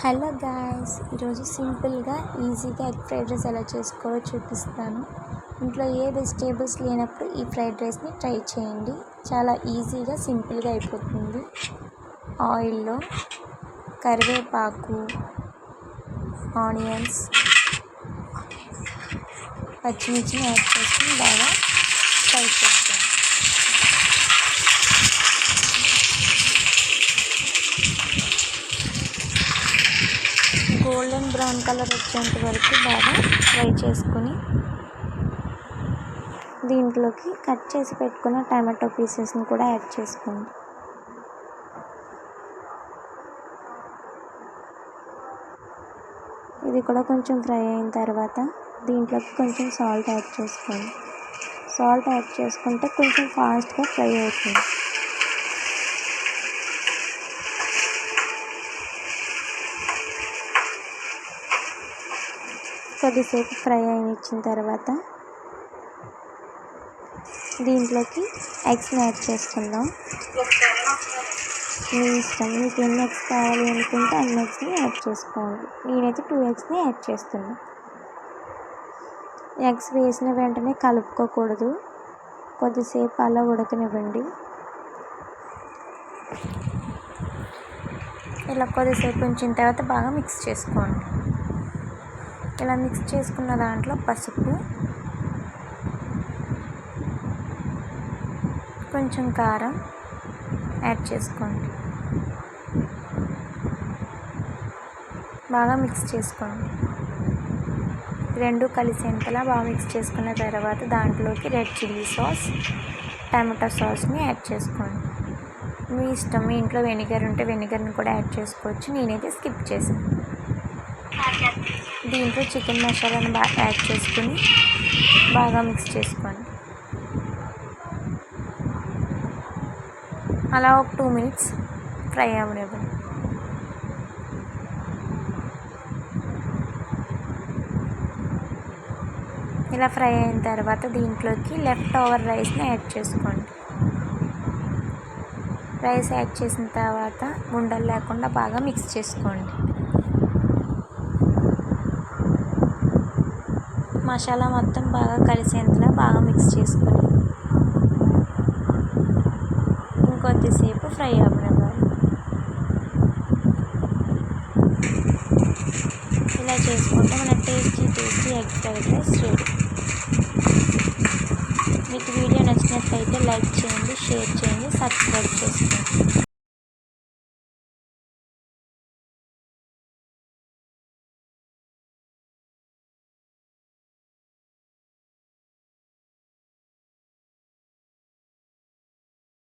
Hello guys, ఈరోజు సింపుల్గా ఈజీగా ఎగ్ ఫ్రైడ్ రైస్ ఎలా చేసుకోవాలో చూపిస్తాను. ఇంట్లో ఏ వెజిటేబుల్స్ లేనప్పుడు ఈ ఫ్రైడ్ రైస్ని ట్రై చేయండి. చాలా ఈజీగా సింపుల్గా అయిపోతుంది. ఆయిల్లో కరివేపాకు, ఆనియన్స్, పచ్చిమిర్చిని యాడ్ చేసుకుని బాగా ఫ్రై చేస్తాను. గోల్డెన్ బ్రౌన్ కలర్ వచ్చేంత వరకు బాగా ఫ్రై చేసుకుని దీంట్లోకి కట్ చేసి పెట్టుకున్న టమాటో పీసెస్ని కూడా యాడ్ చేసుకోండి. ఇది కూడా కొంచెం ఫ్రై అయిన తర్వాత దీంట్లోకి కొంచెం సాల్ట్ యాడ్ చేసుకోండి. సాల్ట్ యాడ్ చేసుకుంటే కొంచెం ఫాస్ట్గా ఫ్రై అవుతుంది. కొద్దిసేపు ఫ్రై అయినిచ్చిన తర్వాత దీంట్లోకి ఎగ్స్ని యాడ్ చేసుకుందాం. మీ ఇష్టం, మీకు ఎన్ని ఎగ్స్ కావాలి అనుకుంటే అన్ని ఎగ్స్ని యాడ్ చేసుకోండి. నేనైతే 2 ఎగ్స్ని యాడ్ చేస్తున్నాను. ఎగ్స్ వేసిన వెంటనే కలుపుకోకూడదు, కొద్దిసేపు అలా ఉడకనివ్వండి. ఇలా కొద్దిసేపు ఉంచిన తర్వాత బాగా మిక్స్ చేసుకోండి. ఇలా మిక్స్ చేసుకున్న దాంట్లో పసుపు, కొంచెం కారం యాడ్ చేసుకోండి. బాగా మిక్స్ చేసుకోండి. రెండు కలిసేంతలా బాగా మిక్స్ చేసుకున్న తర్వాత దాంట్లోకి రెడ్ చిల్లీ సాస్, టమాటో సాస్ని యాడ్ చేసుకోండి. మీ ఇష్టం, మీ ఇంట్లో వెనిగర్ ఉంటే వెనిగర్ని కూడా యాడ్ చేసుకోవచ్చు. నేనైతే స్కిప్ చేశాను. దీంట్లో చికెన్ మసాలాను బాగా యాడ్ చేసుకుని బాగా మిక్స్ చేసుకోండి. అలా ఒక 2 మినిట్స్ ఫ్రై అవ్వనివ్వండి. ఇలా ఫ్రై అయిన తర్వాత దీంట్లోకి లెఫ్ట్ ఓవర్ రైస్ని యాడ్ చేసుకోండి. రైస్ యాడ్ చేసిన తర్వాత ఉండలు లేకుండా బాగా మిక్స్ చేసుకోండి. మసాలా మొత్తం బాగా కలిసేంతలా బాగా మిక్స్ చేసుకొని ఇంకొద్దిసేపు ఫ్రై అవ్వనివ్వాలి. ఇలా చేసుకుంటే మన tasty egg fried rice ready. మీకు వీడియో నచ్చినట్లయితే లైక్ చేయండి, షేర్ చేయండి, సబ్స్క్రైబ్ చేసుకోండి.